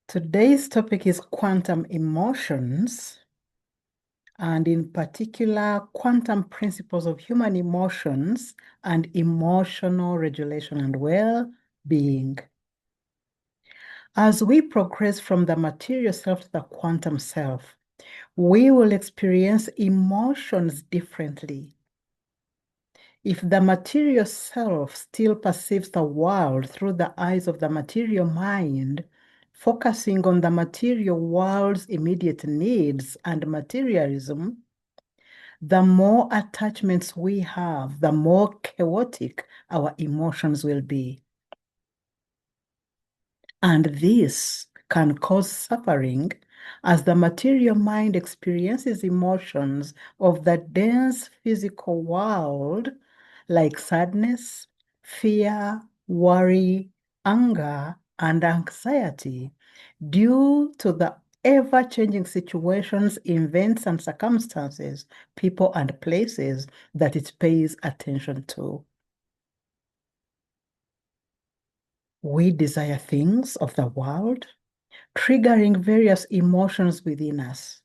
Today's topic is quantum emotions, and in particular, quantum principles of human emotions and emotional regulation and well-being. As we progress from the material self to the quantum self, we will experience emotions differently. If the material self still perceives the world through the eyes of the material mind, focusing on the material world's immediate needs and materialism, the more attachments we have, the more chaotic our emotions will be. And this can cause suffering as the material mind experiences emotions of the dense physical world like sadness, fear, worry, anger, and anxiety due to the ever-changing situations, events, and circumstances, people, and places that it pays attention to. We desire things of the world, triggering various emotions within us,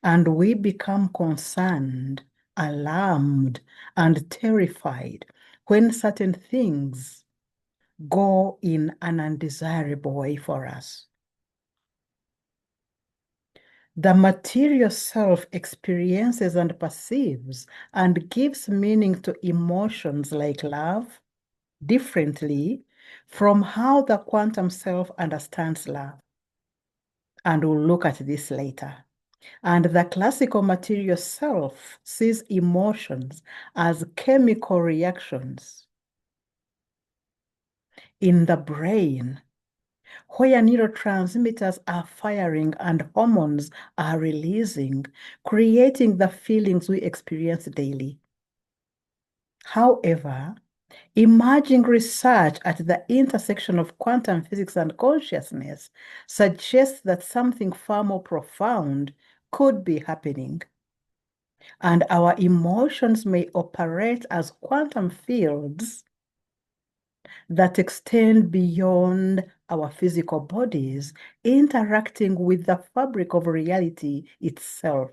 and we become concerned, alarmed, and terrified when certain things go in an undesirable way for us. The material self experiences and perceives and gives meaning to emotions like love differently from how the quantum self understands love. And we'll look at this later. And the classical material self sees emotions as chemical reactions in the brain, where neurotransmitters are firing and hormones are releasing, creating the feelings we experience daily. However, emerging research at the intersection of quantum physics and consciousness suggests that something far more profound could be happening. And our emotions may operate as quantum fields that extend beyond our physical bodies, interacting with the fabric of reality itself.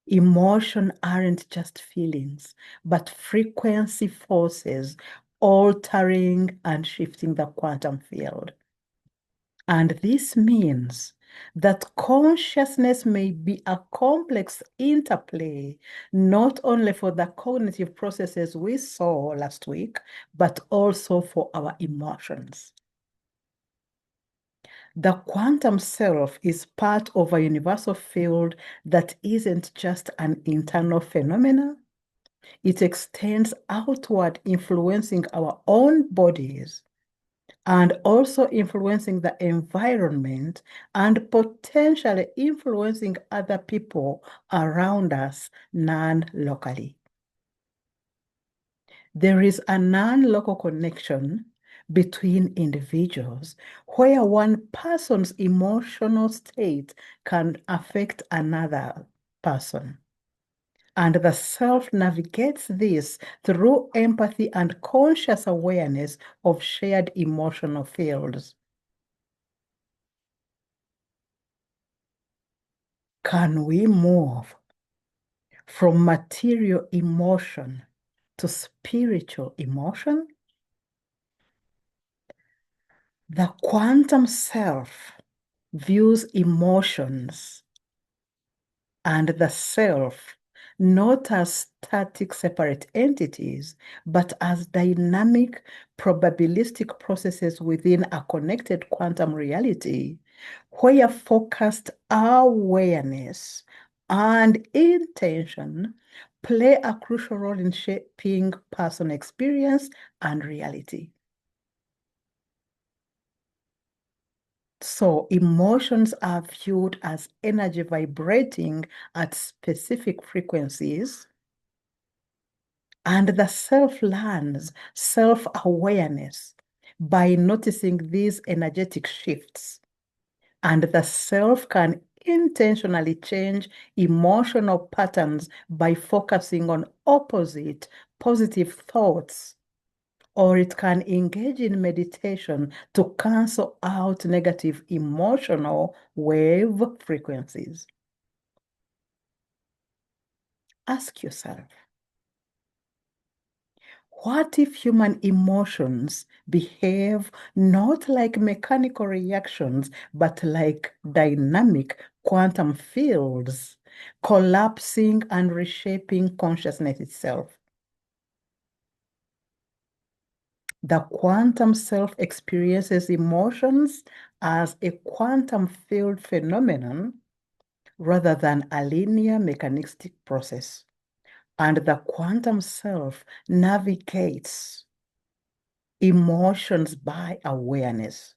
Emotion aren't just feelings, but frequency forces altering and shifting the quantum field. And this means that consciousness may be a complex interplay, not only for the cognitive processes we saw last week, but also for our emotions. The quantum self is part of a universal field that isn't just an internal phenomenon. It extends outward, influencing our own bodies and also influencing the environment and potentially influencing other people around us non-locally. There is a non-local connection between individuals where one person's emotional state can affect another person. And the self navigates this through empathy and conscious awareness of shared emotional fields. Can we move from material emotion to spiritual emotion? The quantum self views emotions and the self not as static separate entities, but as dynamic probabilistic processes within a connected quantum reality, where focused awareness and intention play a crucial role in shaping person experience and reality. So emotions are viewed as energy vibrating at specific frequencies, and the self learns self-awareness by noticing these energetic shifts. And the self can intentionally change emotional patterns by focusing on opposite positive thoughts or it can engage in meditation to cancel out negative emotional wave frequencies. Ask yourself, what if human emotions behave not like mechanical reactions, but like dynamic quantum fields, collapsing and reshaping consciousness itself? The quantum self experiences emotions as a quantum field phenomenon rather than a linear mechanistic process. And the quantum self navigates emotions by awareness,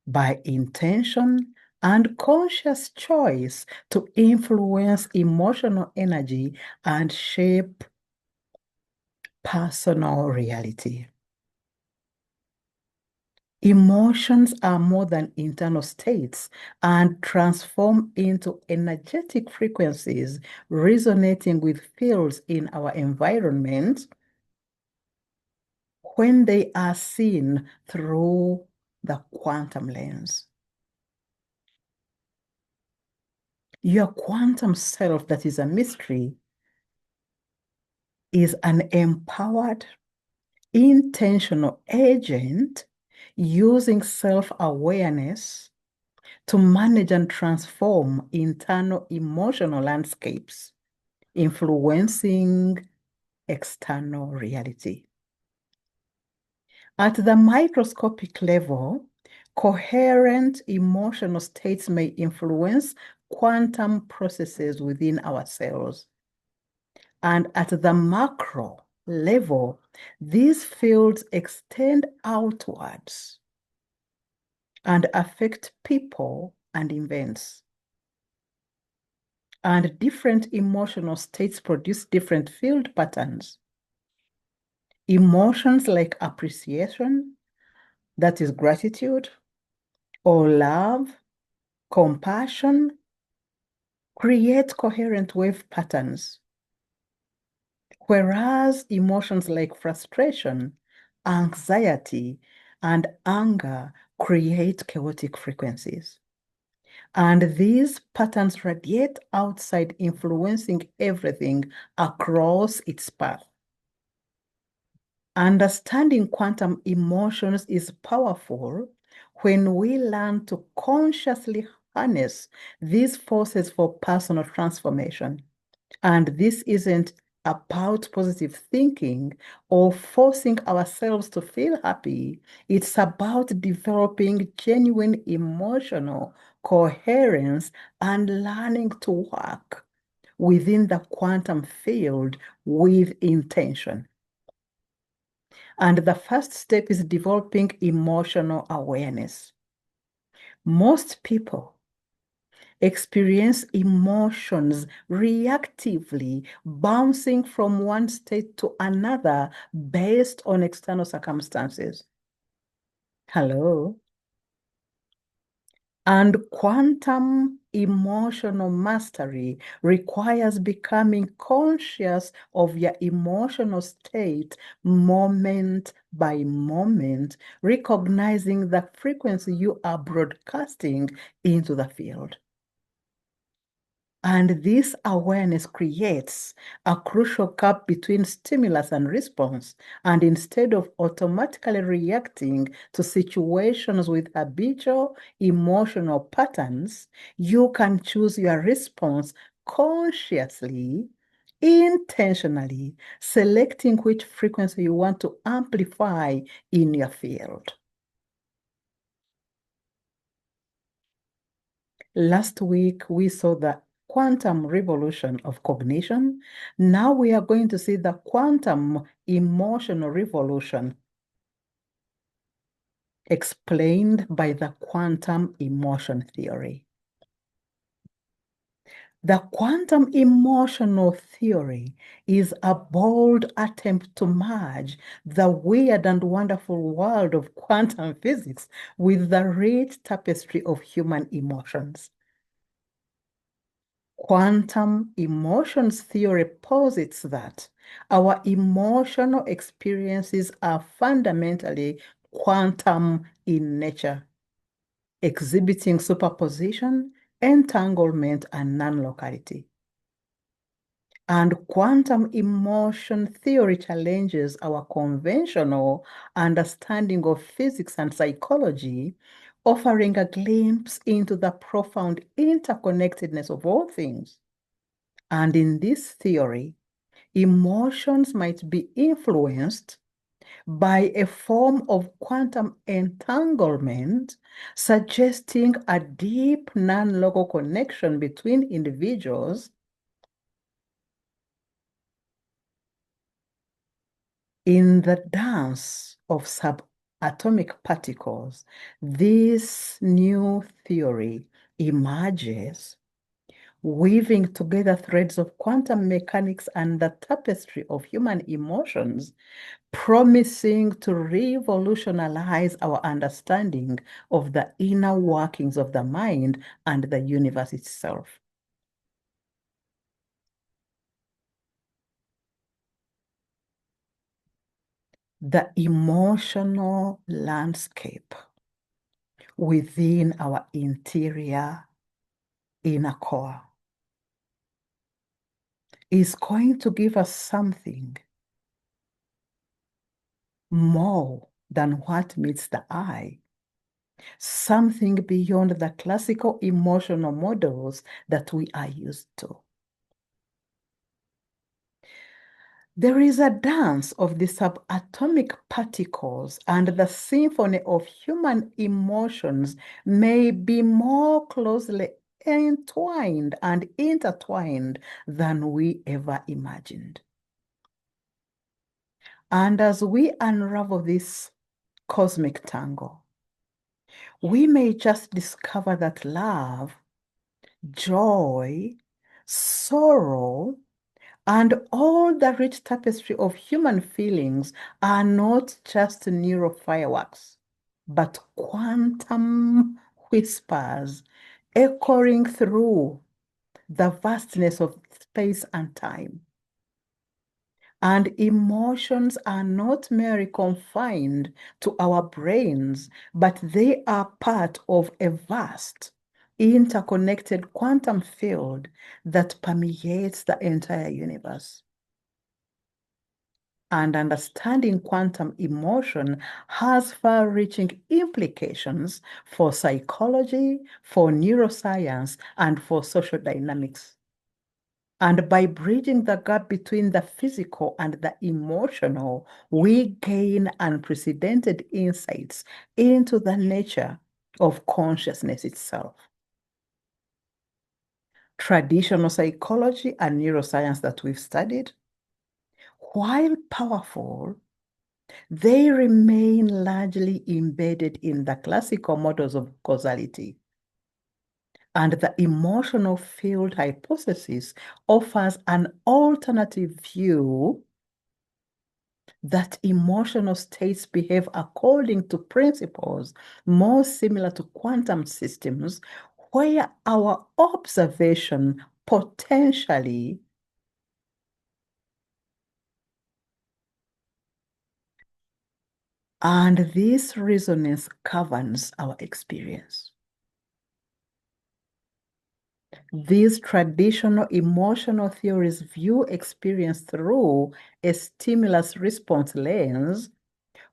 by intention, and conscious choice to influence emotional energy and shape personal reality. Emotions are more than internal states and transform into energetic frequencies resonating with fields in our environment when they are seen through the quantum lens. Your quantum self, that is a mystery, is an empowered, intentional agent using self-awareness to manage and transform internal emotional landscapes, influencing external reality. At the microscopic level, coherent emotional states may influence quantum processes within our cells. And at the macro level, these fields extend outwards and affect people and events. And different emotional states produce different field patterns. Emotions like appreciation, that is gratitude, or love, compassion, create coherent wave patterns. Whereas emotions like frustration, anxiety, and anger create chaotic frequencies. And these patterns radiate outside, influencing everything across its path. Understanding quantum emotions is powerful when we learn to consciously harness these forces for personal transformation. And this isn't about positive thinking or forcing ourselves to feel happy. It's about developing genuine emotional coherence and learning to work within the quantum field with intention. And the first step is developing emotional awareness. Most people experience emotions reactively, bouncing from one state to another based on external circumstances. Hello? And quantum emotional mastery requires becoming conscious of your emotional state moment by moment, recognizing the frequency you are broadcasting into the field. And this awareness creates a crucial gap between stimulus and response. And instead of automatically reacting to situations with habitual emotional patterns, you can choose your response consciously, intentionally, selecting which frequency you want to amplify in your field. Last week, we saw the quantum revolution of cognition. Now we are going to see the quantum emotional revolution explained by the quantum emotion theory. The quantum emotional theory is a bold attempt to merge the weird and wonderful world of quantum physics with the rich tapestry of human emotions. Quantum emotions theory posits that our emotional experiences are fundamentally quantum in nature, exhibiting superposition, entanglement, and non-locality. And quantum emotion theory challenges our conventional understanding of physics and psychology, offering a glimpse into the profound interconnectedness of all things. And in this theory, emotions might be influenced by a form of quantum entanglement, suggesting a deep non-local connection between individuals. In the dance of subatomic particles, this new theory emerges, weaving together threads of quantum mechanics and the tapestry of human emotions, promising to revolutionize our understanding of the inner workings of the mind and the universe itself. The emotional landscape within our interior inner core is going to give us something more than what meets the eye, something beyond the classical emotional models that we are used to. There is a dance of the subatomic particles, and the symphony of human emotions may be more closely entwined and intertwined than we ever imagined. And as we unravel this cosmic tangle, we may just discover that love, joy, sorrow, and all the rich tapestry of human feelings are not just neural fireworks, but quantum whispers echoing through the vastness of space and time. And emotions are not merely confined to our brains, but they are part of a vast, interconnected quantum field that permeates the entire universe. And understanding quantum emotion has far-reaching implications for psychology, for neuroscience, and for social dynamics. And by bridging the gap between the physical and the emotional, we gain unprecedented insights into the nature of consciousness itself. Traditional psychology and neuroscience that we've studied, while powerful, they remain largely embedded in the classical models of causality. And the emotional field hypothesis offers an alternative view that emotional states behave according to principles more similar to quantum systems, where our observation potentially and this resonance governs our experience. These traditional emotional theories view experience through a stimulus-response lens,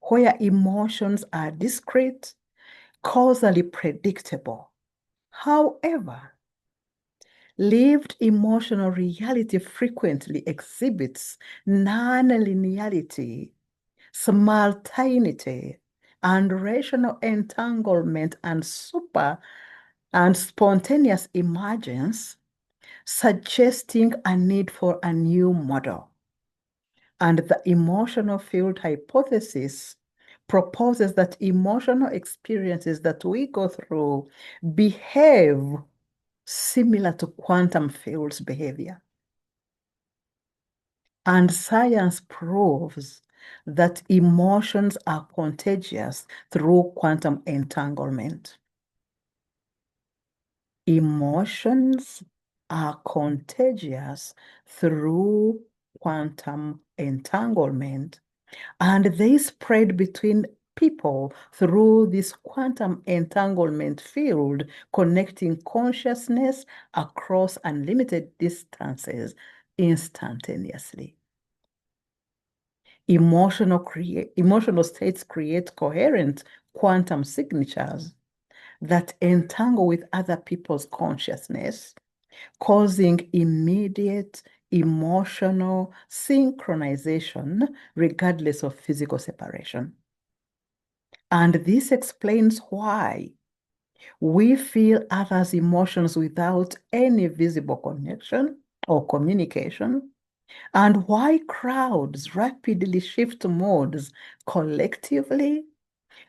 where emotions are discrete, causally predictable. However, lived emotional reality frequently exhibits non-linearity, simultaneity, and rational entanglement and spontaneous emergence, suggesting a need for a new model. And the emotional field hypothesis proposes that emotional experiences that we go through behave similar to quantum fields behavior. And science proves that emotions are contagious through quantum entanglement. Emotions are contagious through quantum entanglement, and they spread between people through this quantum entanglement field, connecting consciousness across unlimited distances instantaneously. Emotional states create coherent quantum signatures that entangle with other people's consciousness, causing immediate emotional synchronization regardless of physical separation. And this explains why we feel others' emotions without any visible connection or communication, and why crowds rapidly shift modes collectively,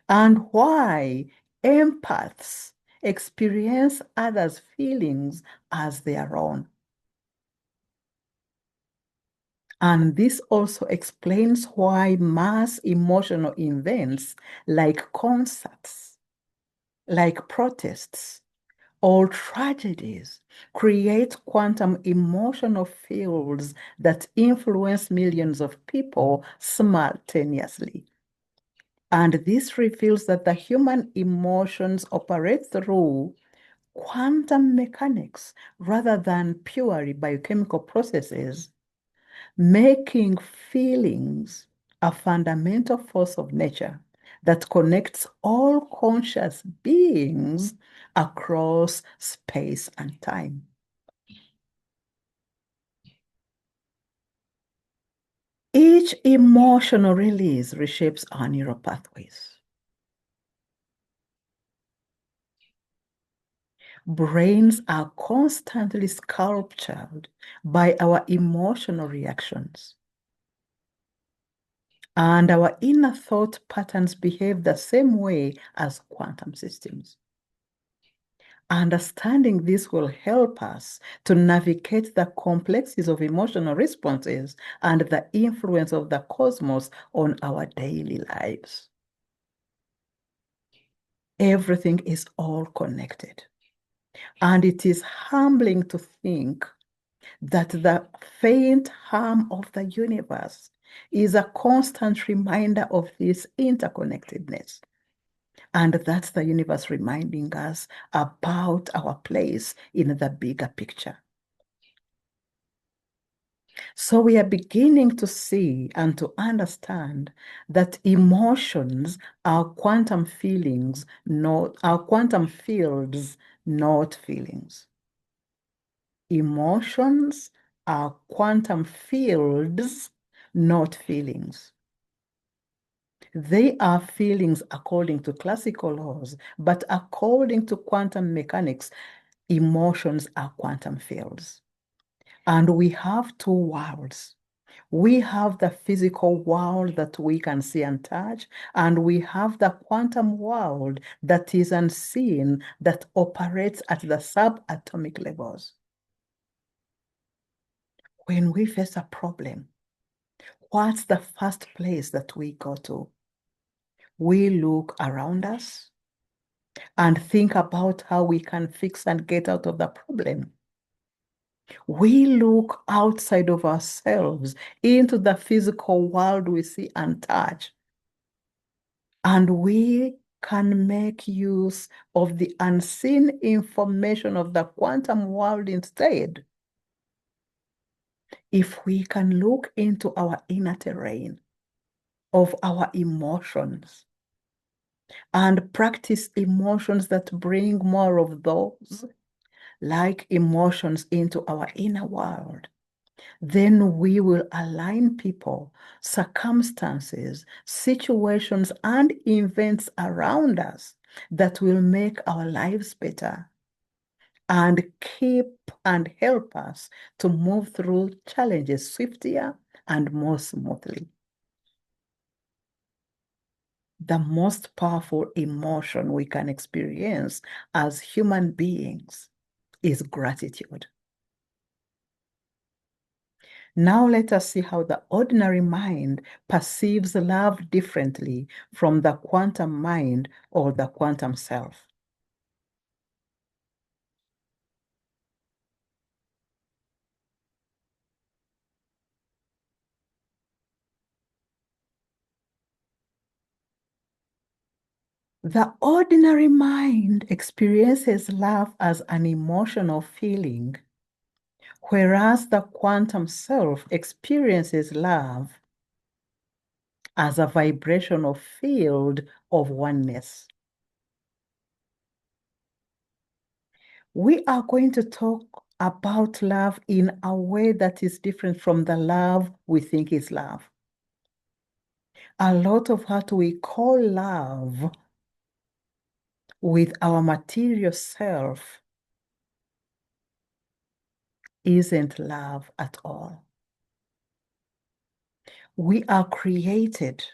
and why empaths experience others' feelings as their own. And this also explains why mass emotional events like concerts, like protests, or tragedies create quantum emotional fields that influence millions of people simultaneously. And this reveals that the human emotions operate through quantum mechanics rather than purely biochemical processes, making feelings a fundamental force of nature that connects all conscious beings across space and time. Each emotional release reshapes our neural pathways. Brains are constantly sculptured by our emotional reactions. And our inner thought patterns behave the same way as quantum systems. Understanding this will help us to navigate the complexities of emotional responses and the influence of the cosmos on our daily lives. Everything is all connected. And it is humbling to think that the faint hum of the universe is a constant reminder of this interconnectedness. And that's the universe reminding us about our place in the bigger picture. So we are beginning to see and to understand that emotions are quantum feelings, are quantum fields, not feelings. Emotions are quantum fields, not feelings. They are feelings according to classical laws, but according to quantum mechanics, emotions are quantum fields. And we have two worlds. We have the physical world that we can see and touch, and we have the quantum world that is unseen, that operates at the subatomic levels. When we face a problem, what's the first place that we go to? We look around us and think about how we can fix and get out of the problem. We look outside of ourselves into the physical world we see and touch, and we can make use of the unseen information of the quantum world instead. If we can look into our inner terrain of our emotions and practice emotions that bring more of those like emotions into our inner world, then we will align people, circumstances, situations, and events around us that will make our lives better and keep and help us to move through challenges swifter and more smoothly. The most powerful emotion we can experience as human beings is gratitude. Now let us see how the ordinary mind perceives love differently from the quantum mind or the quantum self. The ordinary mind experiences love as an emotional feeling, whereas the quantum self experiences love as a vibrational field of oneness. We are going to talk about love in a way that is different from the love we think is love. A lot of what we call love with our material self isn't love at all. We are created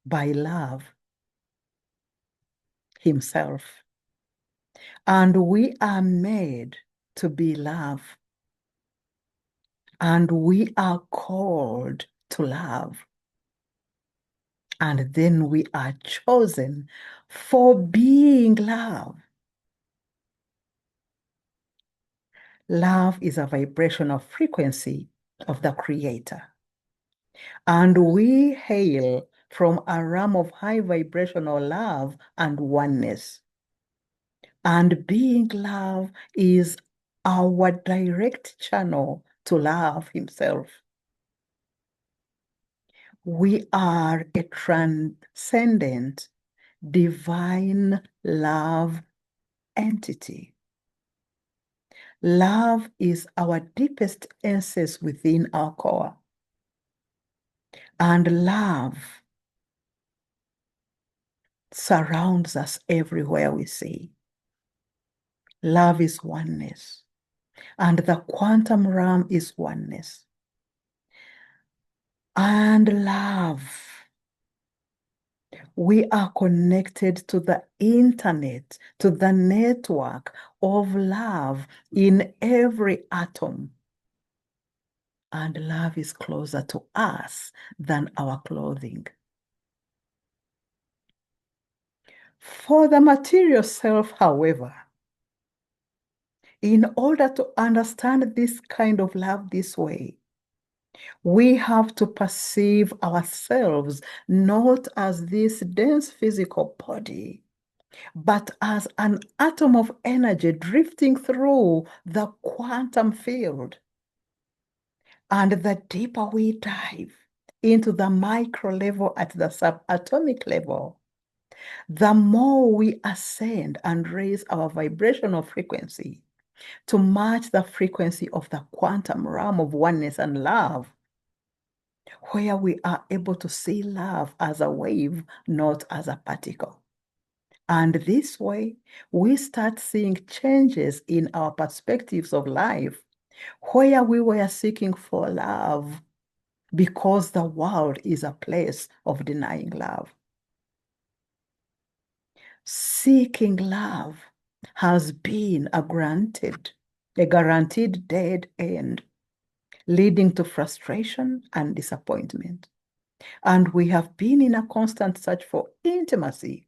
by love himself, and we are made to be love, and we are called to love, and then we are chosen for being love. Love is a vibrational frequency of the Creator. And we hail from a realm of high vibrational love and oneness. And being love is our direct channel to love himself. We are a transcendent, divine love entity. Love is our deepest essence within our core. And love surrounds us everywhere we see. Love is oneness, and the quantum realm is oneness. And love, we are connected to the internet, to the network of love in every atom. And love is closer to us than our clothing. For the material self, however, in order to understand this kind of love this way, we have to perceive ourselves not as this dense physical body, but as an atom of energy drifting through the quantum field. And the deeper we dive into the micro level at the subatomic level, the more we ascend and raise our vibrational frequency to match the frequency of the quantum realm of oneness and love, where we are able to see love as a wave, not as a particle. And this way, we start seeing changes in our perspectives of life, where we were seeking for love because the world is a place of denying love. Seeking love has been a guaranteed dead end, leading to frustration and disappointment. And we have been in a constant search for intimacy,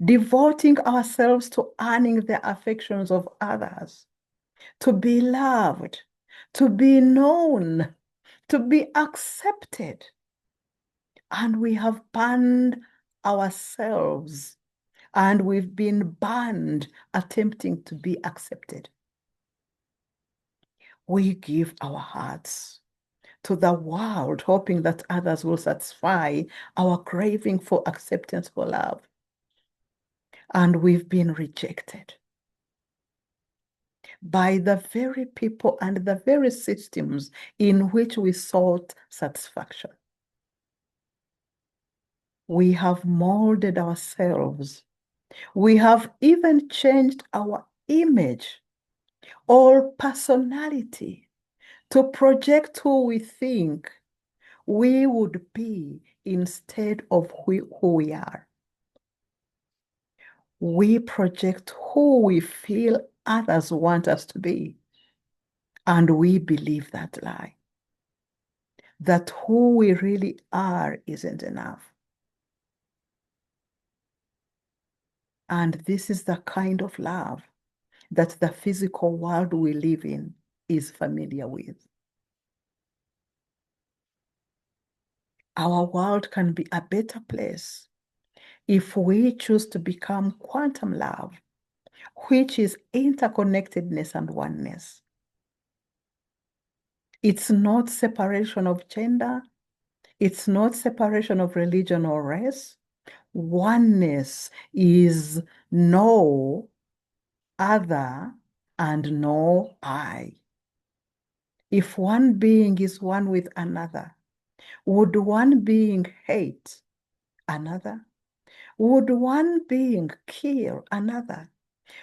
devoting ourselves to earning the affections of others, to be loved, to be known, to be accepted. And we have burned ourselves, and we've been burned attempting to be accepted. We give our hearts to the world, hoping that others will satisfy our craving for acceptance, for love. And we've been rejected by the very people and the very systems in which we sought satisfaction. We have molded ourselves. We have even changed our image or personality to project who we think we would be instead of who we are. We project who we feel others want us to be. And we believe that lie, that who we really are isn't enough. And this is the kind of love that the physical world we live in is familiar with. Our world can be a better place If we choose to become quantum love, which is interconnectedness and oneness, it's not separation of gender, it's not separation of religion or race. Oneness is no other and no I. If one being is one with another, would one being hate another? Would one being kill another?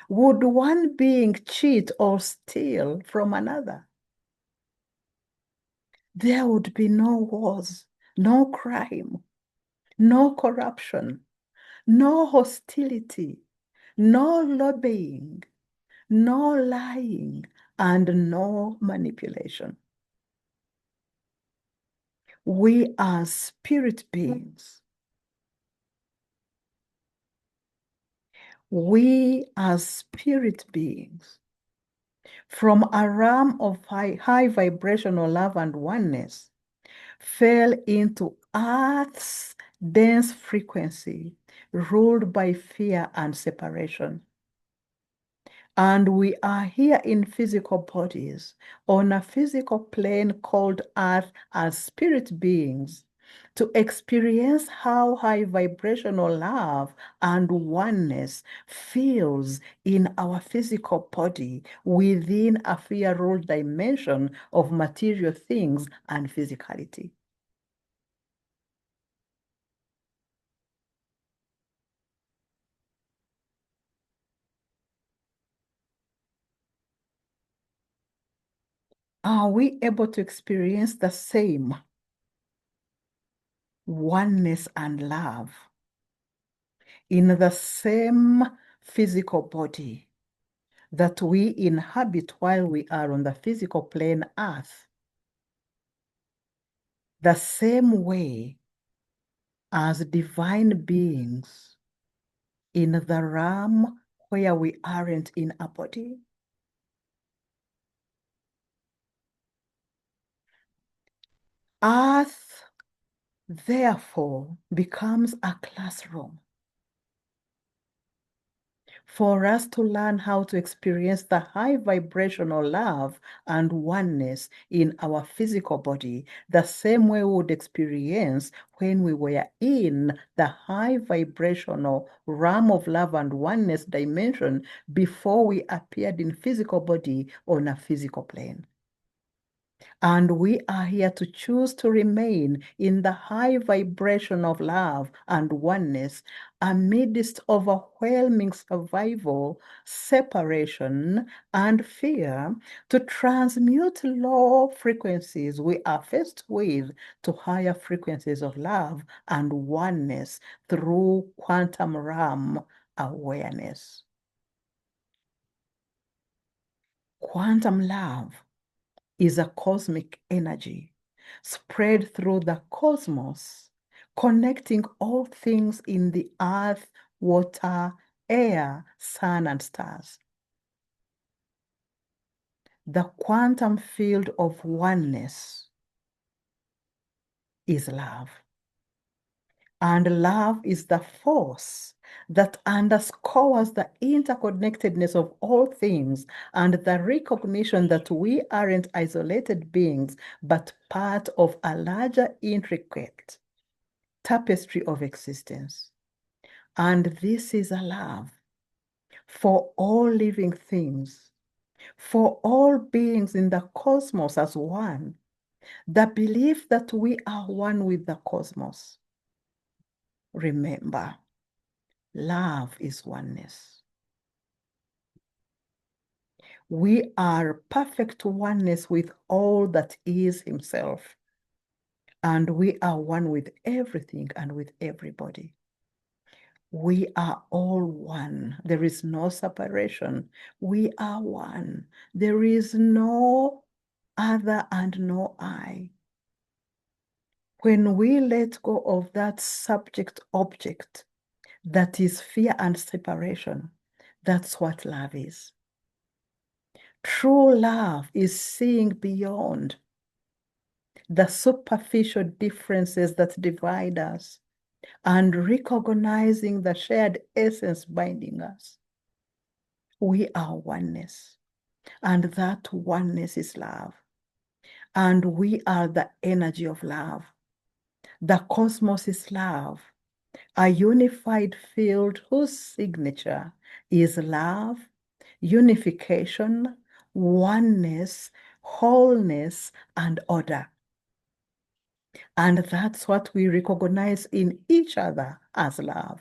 Would one being cheat or steal from another? There would be no wars, no crime, no corruption, no hostility, no lobbying, no lying, and no manipulation. We are spirit beings. We are spirit beings from a realm of high vibrational love and oneness fell into Earth's dense frequency, ruled by fear and separation. And we are here in physical bodies on a physical plane called Earth as spirit beings to experience how high vibrational love and oneness feels in our physical body within a fear-ruled dimension of material things and physicality. Are we able to experience the same oneness and love in the same physical body that we inhabit while we are on the physical plane Earth, the same way as divine beings in the realm where we aren't in a body? Earth, therefore, becomes a classroom for us to learn how to experience the high vibrational love and oneness in our physical body, the same way we would experience when we were in the high vibrational realm of love and oneness dimension before we appeared in physical body on a physical plane. And we are here to choose to remain in the high vibration of love and oneness amidst overwhelming survival, separation, and fear to transmute low frequencies we are faced with to higher frequencies of love and oneness through quantum realm awareness. Quantum love is a cosmic energy spread through the cosmos, connecting all things in the earth, water, air, sun, and stars. The quantum field of oneness is love. And love is the force that underscores the interconnectedness of all things and the recognition that we aren't isolated beings, but part of a larger, intricate tapestry of existence. And this is a love for all living things, for all beings in the cosmos as one, the belief that we are one with the cosmos. Remember, love is oneness. We are perfect oneness with all that is Himself. And we are one with everything and with everybody. We are all one. There is no separation. We are one. There is no other and no I. When we let go of that subject object that is fear and separation, that's what love is. True love is seeing beyond the superficial differences that divide us and recognizing the shared essence binding us. We are oneness, and that oneness is love. And we are the energy of love. The cosmos is love, a unified field whose signature is love, unification, oneness, wholeness, and order. And that's what we recognize in each other as love.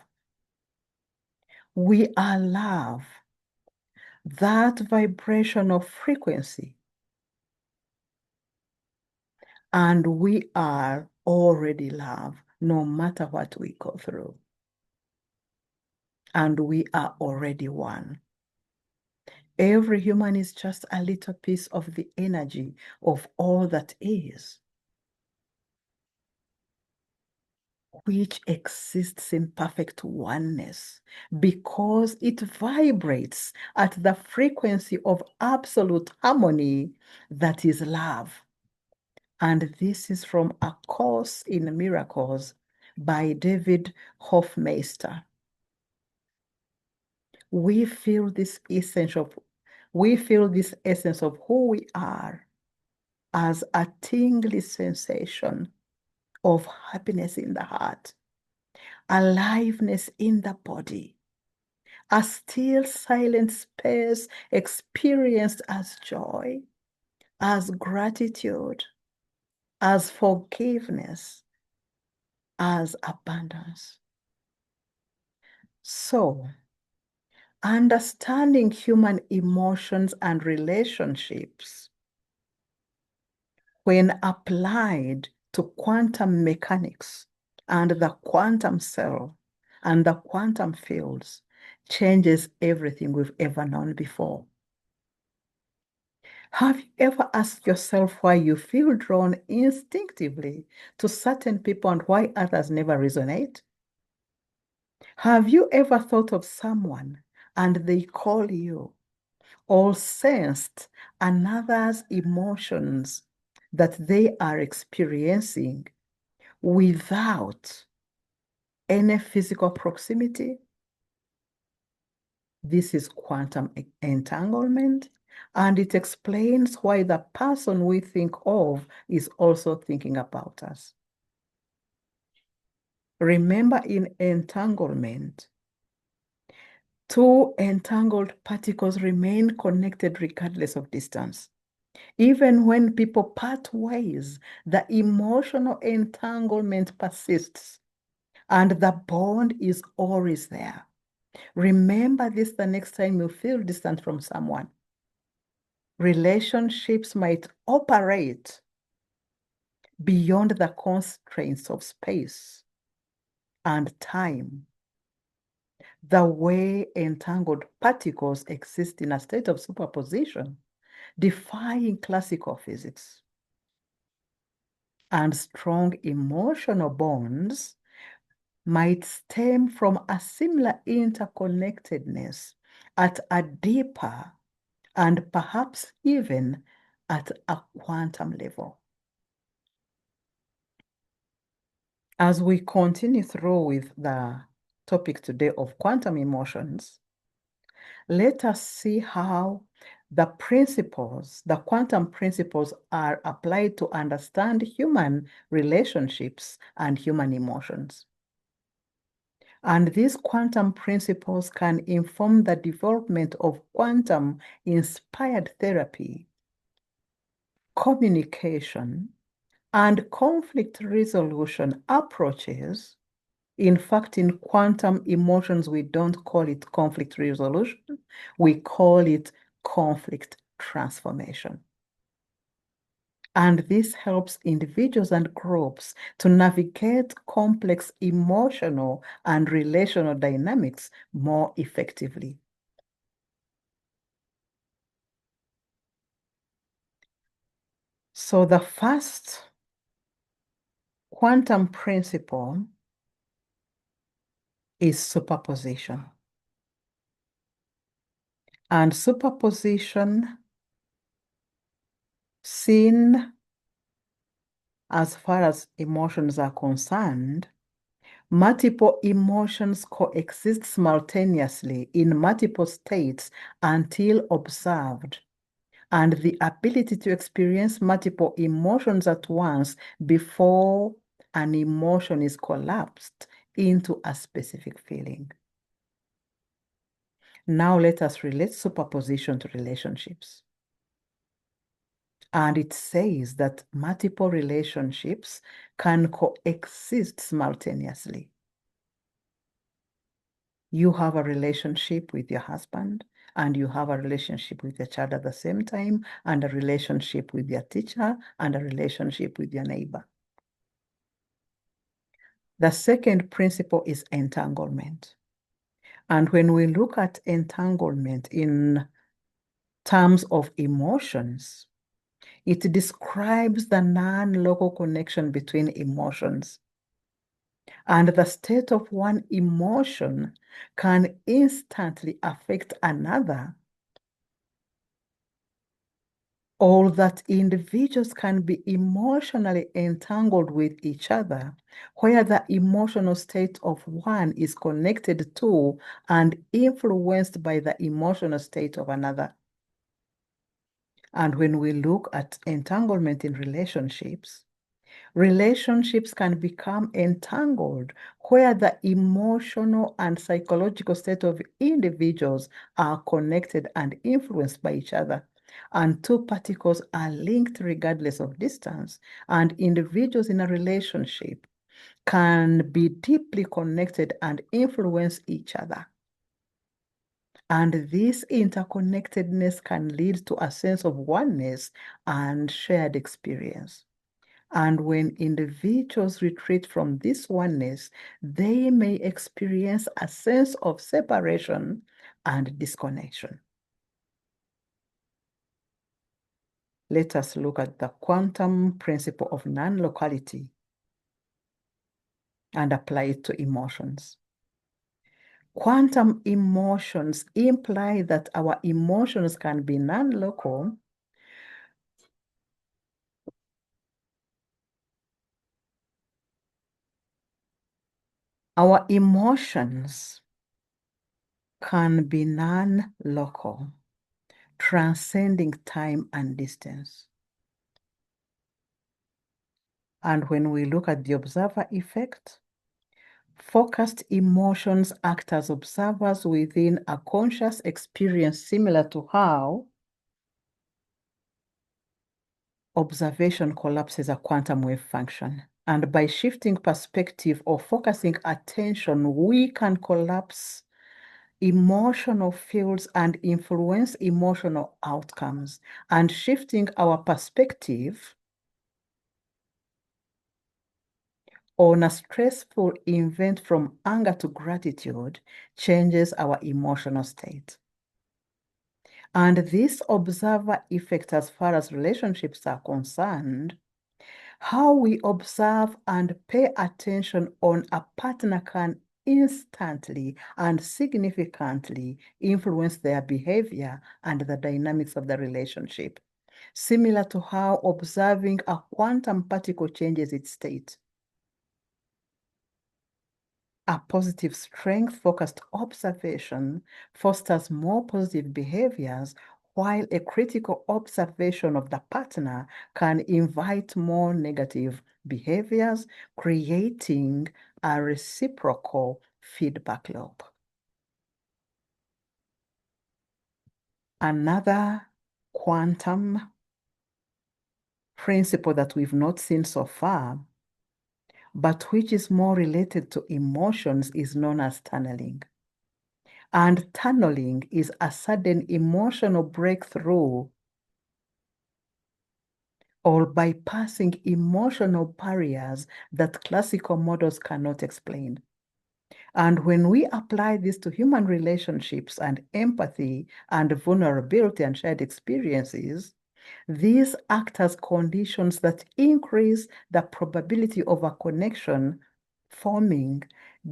We are love, that vibration of frequency. And we are already love, no matter what we go through. And we are already one. Every human is just a little piece of the energy of all that is, which exists in perfect oneness because it vibrates at the frequency of absolute harmony that is love. And this is from A Course in Miracles by David Hofmeister. We feel this essence of who we are as a tingly sensation of happiness in the heart, aliveness in the body, a still silent space experienced as joy, as gratitude, as forgiveness, as abundance. So, understanding human emotions and relationships, when applied to quantum mechanics and the quantum cell and the quantum fields, changes everything we've ever known before. Have you ever asked yourself why you feel drawn instinctively to certain people and why others never resonate? Have you ever thought of someone and they call you, or sensed another's emotions that they are experiencing without any physical proximity? This is quantum entanglement, and it explains why the person we think of is also thinking about us. Remember, in entanglement, two entangled particles remain connected regardless of distance. Even when people part ways, the emotional entanglement persists, and the bond is always there. Remember this the next time you feel distant from someone. Relationships might operate beyond the constraints of space and time, the way entangled particles exist in a state of superposition, defying classical physics. And strong emotional bonds might stem from a similar interconnectedness at a deeper and perhaps even at a quantum level. As we continue through with the topic today of quantum emotions, let us see how the quantum principles are applied to understand human relationships and human emotions. And these quantum principles can inform the development of quantum-inspired therapy, communication, and conflict resolution approaches. In fact, in quantum emotions, we don't call it conflict resolution, we call it conflict transformation. And this helps individuals and groups to navigate complex emotional and relational dynamics more effectively. So the first quantum principle is superposition. And superposition, seen as far as emotions are concerned, Multiple emotions coexist simultaneously in multiple states until observed, and the ability to experience multiple emotions at once before an emotion is collapsed into a specific feeling. Now let us relate superposition to relationships. And it says that multiple relationships can coexist simultaneously. You have a relationship with your husband, and you have a relationship with your child at the same time, and a relationship with your teacher, and a relationship with your neighbor. The second principle is entanglement. And when we look at entanglement in terms of emotions, it describes the non-local connection between emotions. And the state of one emotion can instantly affect another, or that individuals can be emotionally entangled with each other, where the emotional state of one is connected to and influenced by the emotional state of another. And when we look at entanglement in relationships, relationships can become entangled where the emotional and psychological state of individuals are connected and influenced by each other. And two particles are linked regardless of distance, and individuals in a relationship can be deeply connected and influence each other. And this interconnectedness can lead to a sense of oneness and shared experience. And when individuals retreat from this oneness, they may experience a sense of separation and disconnection. Let us look at the quantum principle of non-locality and apply it to emotions. Quantum emotions imply that our emotions can be non-local. Our emotions can be non-local, transcending time and distance. And when we look at the observer effect, focused emotions act as observers within a conscious experience, similar to how observation collapses a quantum wave function. And by shifting perspective or focusing attention, we can collapse emotional fields and influence emotional outcomes. And shifting our perspective on a stressful event from anger to gratitude changes our emotional state. And this observer effect, as far as relationships are concerned, how we observe and pay attention on a partner can instantly and significantly influence their behavior and the dynamics of the relationship, similar to how observing a quantum particle changes its state. A positive strength-focused observation fosters more positive behaviors, while a critical observation of the partner can invite more negative behaviors, creating a reciprocal feedback loop. Another quantum principle that we've not seen so far, but which is more related to emotions, is known as tunneling. And tunneling is a sudden emotional breakthrough or bypassing emotional barriers that classical models cannot explain. And when we apply this to human relationships and empathy and vulnerability and shared experiences, these act as conditions that increase the probability of a connection forming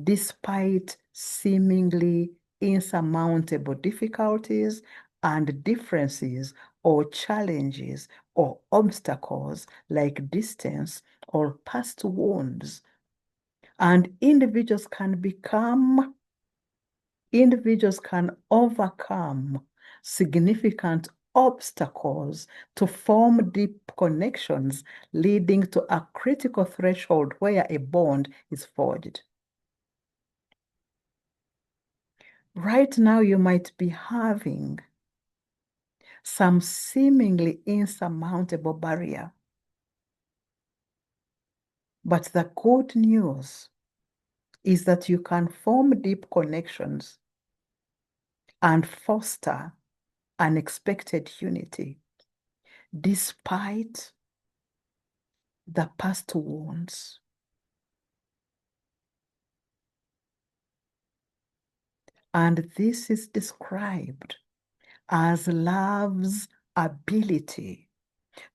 despite seemingly insurmountable difficulties and differences or challenges or obstacles like distance or past wounds. And individuals can overcome significant obstacles to form deep connections, leading to a critical threshold where a bond is forged. Right now, you might be having some seemingly insurmountable barrier. But the good news is that you can form deep connections and foster unexpected unity despite the past wounds. And this is described as love's ability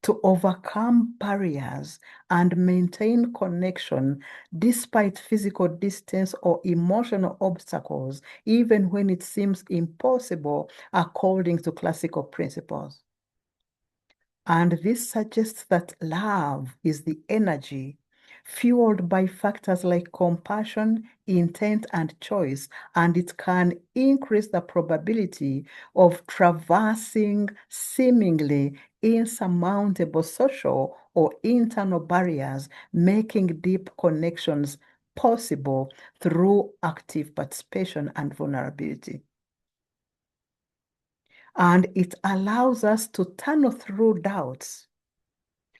to overcome barriers and maintain connection despite physical distance or emotional obstacles, even when it seems impossible according to classical principles. And this suggests that love is the energy fueled by factors like compassion, intent, and choice, and it can increase the probability of traversing seemingly insurmountable social or internal barriers, making deep connections possible through active participation and vulnerability. And it allows us to tunnel through doubts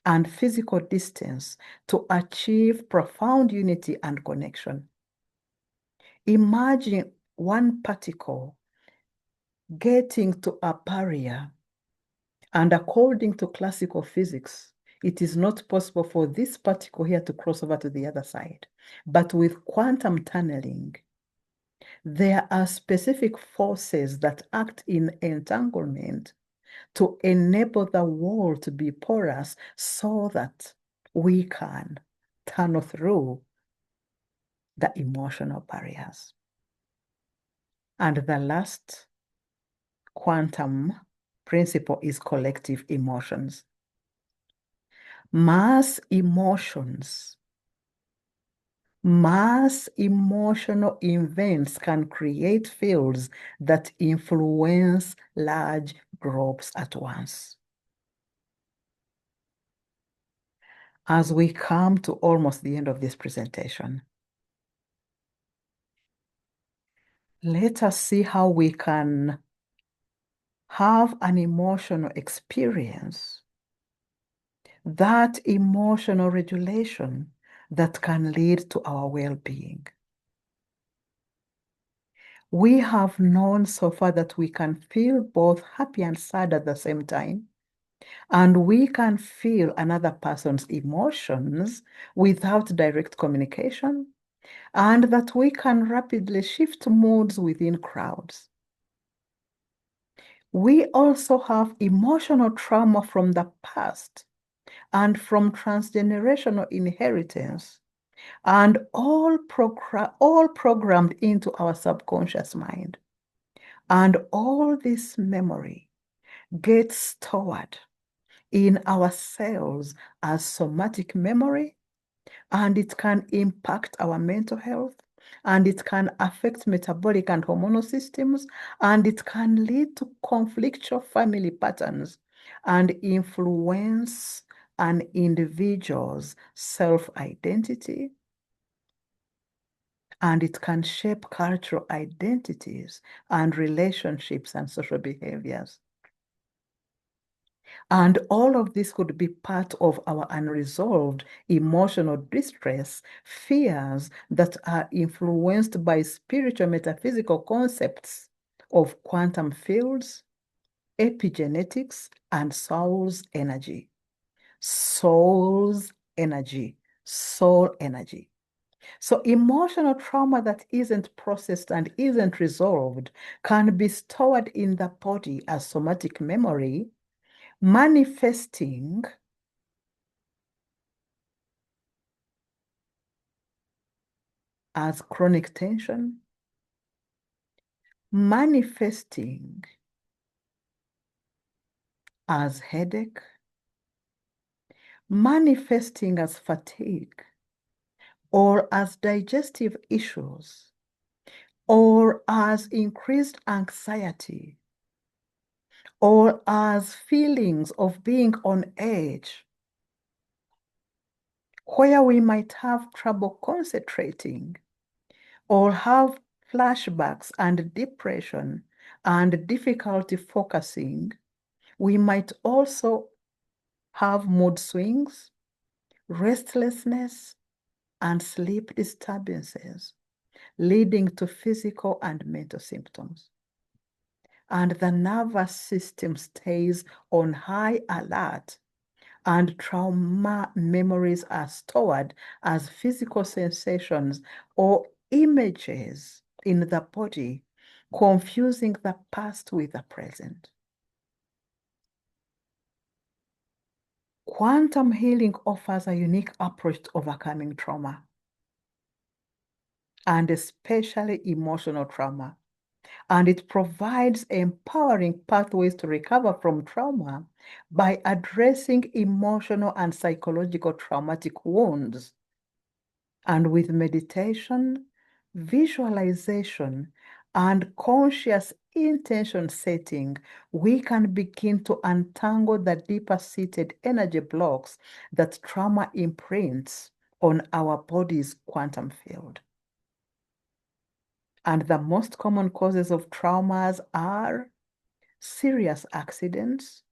and physical distance to achieve profound unity and connection. Imagine one particle getting to a barrier, and according to classical physics, it is not possible for this particle here to cross over to the other side. But with quantum tunneling, there are specific forces that act in entanglement to enable the wall to be porous so that we can tunnel through the emotional barriers. And the last quantum principle is collective emotions. Mass emotional events can create fields that influence large groups at once. As we come to almost the end of this presentation, let us see how we can have an emotional experience, that emotional regulation that can lead to our well-being. We have known so far that we can feel both happy and sad at the same time, and we can feel another person's emotions without direct communication, and that we can rapidly shift moods within crowds. We also have emotional trauma from the past and from transgenerational inheritance, and all programmed into our subconscious mind. And all this memory gets stored in our cells as somatic memory, and it can impact our mental health, and it can affect metabolic and hormonal systems, and it can lead to conflictual family patterns and influence an individual's self-identity, and it can shape cultural identities and relationships and social behaviors. And all of this could be part of our unresolved emotional distress, fears that are influenced by spiritual metaphysical concepts of quantum fields, epigenetics, and soul's energy. Soul's energy, soul energy. So emotional trauma that isn't processed and isn't resolved can be stored in the body as somatic memory, manifesting as chronic tension, manifesting as headache, manifesting as fatigue, or as digestive issues, or as increased anxiety, or as feelings of being on edge, where we might have trouble concentrating, or have flashbacks and depression and difficulty focusing. We might also have mood swings, restlessness, and sleep disturbances, leading to physical and mental symptoms. And the nervous system stays on high alert, and trauma memories are stored as physical sensations or images in the body, confusing the past with the present. Quantum healing offers a unique approach to overcoming trauma, and especially emotional trauma. And it provides empowering pathways to recover from trauma by addressing emotional and psychological traumatic wounds. And with meditation, visualization, and conscious intention setting, we can begin to untangle the deeper seated energy blocks that trauma imprints on our body's quantum field. And the most common causes of traumas are serious accidents,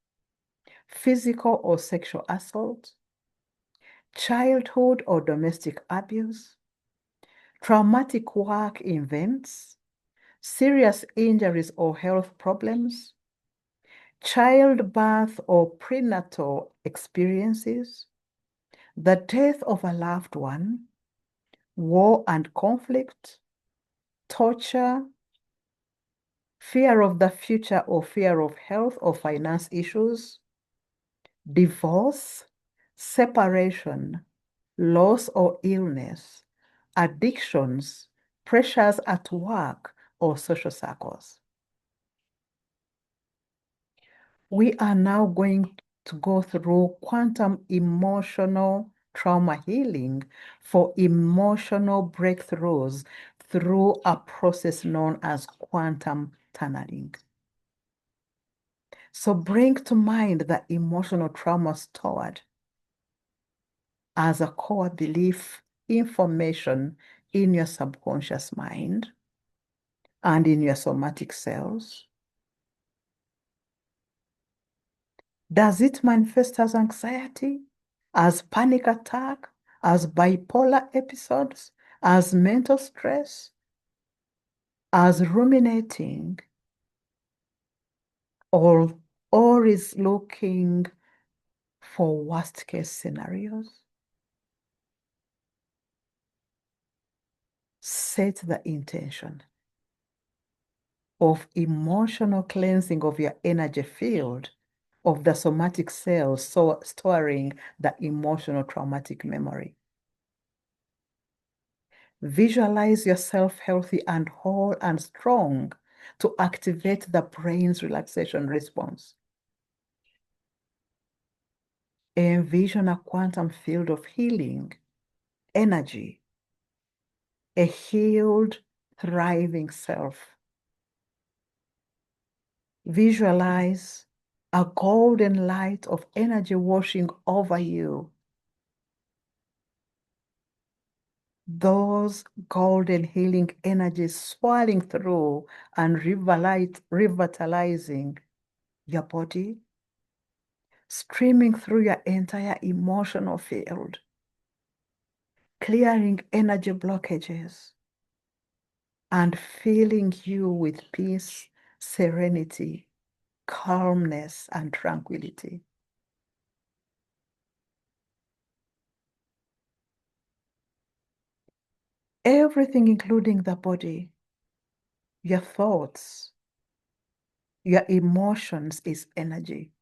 physical or sexual assault, childhood or domestic abuse, traumatic work events, serious injuries or health problems, childbirth or prenatal experiences, the death of a loved one, war and conflict, torture, fear of the future or fear of health or finance issues, divorce, separation, loss or illness, addictions, pressures at work or social circles. We are now going to go through quantum emotional trauma healing for emotional breakthroughs through a process known as quantum tunneling. So bring to mind the emotional trauma stored as a core belief information in your subconscious mind and in your somatic cells. Does it manifest as anxiety, as panic attack, as bipolar episodes, as mental stress, as ruminating, or is looking for worst case scenarios? Set the intention of emotional cleansing of your energy field of the somatic cells, so storing the emotional traumatic memory. Visualize yourself healthy and whole and strong to activate the brain's relaxation response. Envision a quantum field of healing, energy, a healed, thriving self. Visualize a golden light of energy washing over you. Those golden healing energies swirling through and revitalizing your body, streaming through your entire emotional field, clearing energy blockages, and filling you with peace, serenity, calmness, and tranquility. Everything, including the body, your thoughts, your emotions, is energy.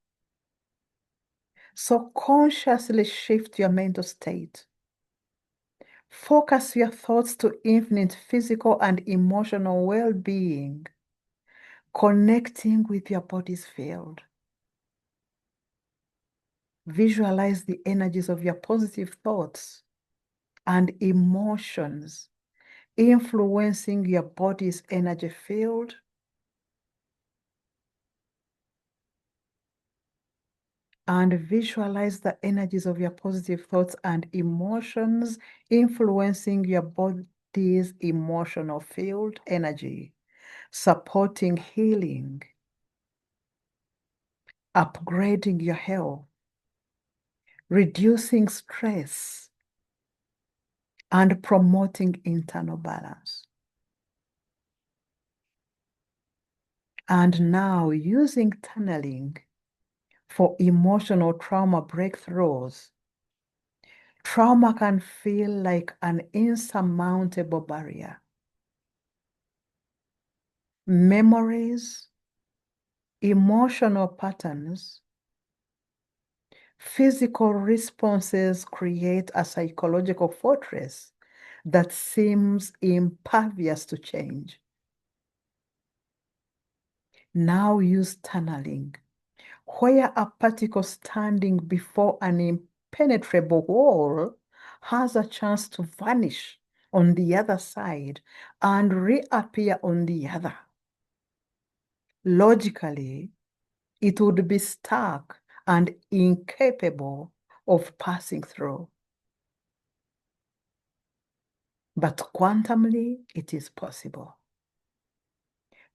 So consciously shift your mental state. Focus your thoughts to infinite physical and emotional well-being, connecting with your body's field. Visualize the energies of your positive thoughts and emotions influencing your body's energy field, and visualize the energies of your positive thoughts and emotions influencing your body's emotional field energy, supporting healing, upgrading your health, reducing stress, and promoting internal balance. And now using tunneling for emotional trauma breakthroughs. Trauma can feel like an insurmountable barrier. Memories, emotional patterns, physical responses create a psychological fortress that seems impervious to change. Now use tunneling, where a particle standing before an impenetrable wall has a chance to vanish on the other side and reappear on the other. Logically, it would be stuck and incapable of passing through. But quantumly, it is possible.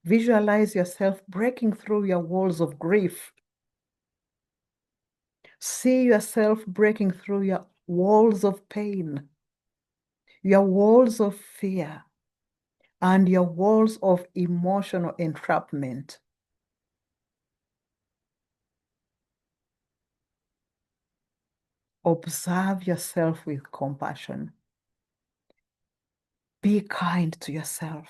Visualize yourself breaking through your walls of grief. See yourself breaking through your walls of pain, your walls of fear, and your walls of emotional entrapment. Observe yourself with compassion. Be kind to yourself.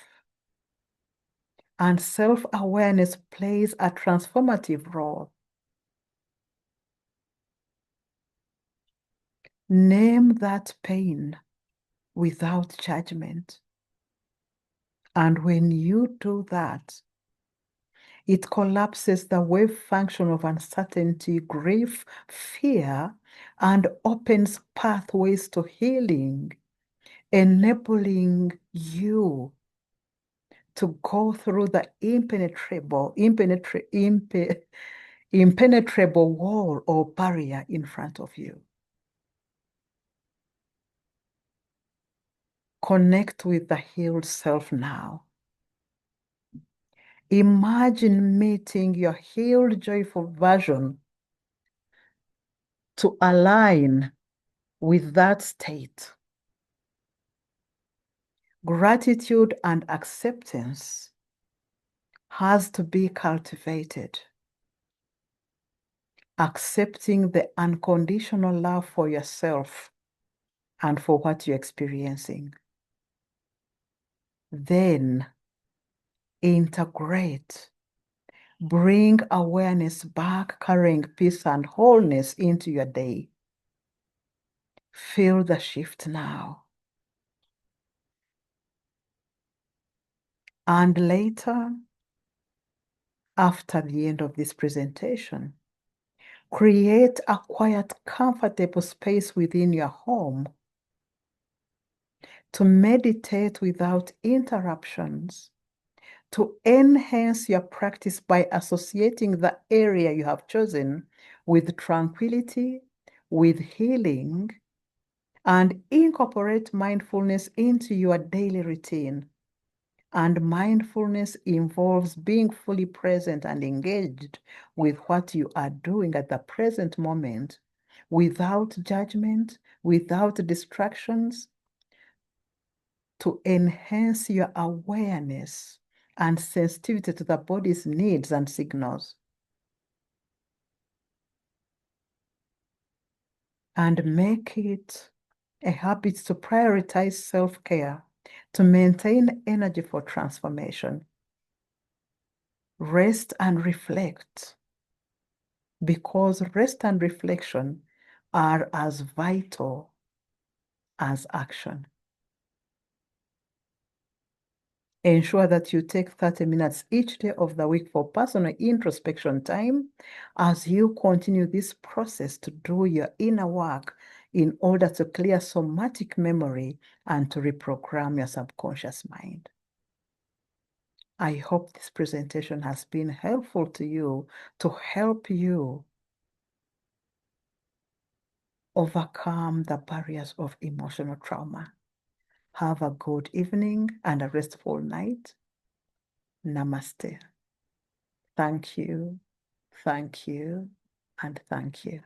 And self-awareness plays a transformative role. Name that pain without judgment. And when you do that, it collapses the wave function of uncertainty, grief, fear, and opens pathways to healing, enabling you to go through the impenetrable wall or barrier in front of you. Connect with the healed self now. Imagine meeting your healed, joyful version to align with that state. Gratitude and acceptance has to be cultivated. Accepting the unconditional love for yourself and for what you're experiencing. Then integrate. Bring awareness back, carrying peace and wholeness into your day. Feel the shift now. And later, after the end of this presentation, create a quiet, comfortable space within your home to meditate without interruptions, to enhance your practice by associating the area you have chosen with tranquility, with healing, and incorporate mindfulness into your daily routine. And mindfulness involves being fully present and engaged with what you are doing at the present moment, without judgment, without distractions, to enhance your awareness and sensitivity to the body's needs and signals. And make it a habit to prioritize self-care, to maintain energy for transformation. Rest and reflect, because rest and reflection are as vital as action. Ensure that you take 30 minutes each day of the week for personal introspection time as you continue this process to do your inner work in order to clear somatic memory and to reprogram your subconscious mind. I hope this presentation has been helpful to you to help you overcome the barriers of emotional trauma. Have a good evening and a restful night. Namaste. Thank you, and thank you.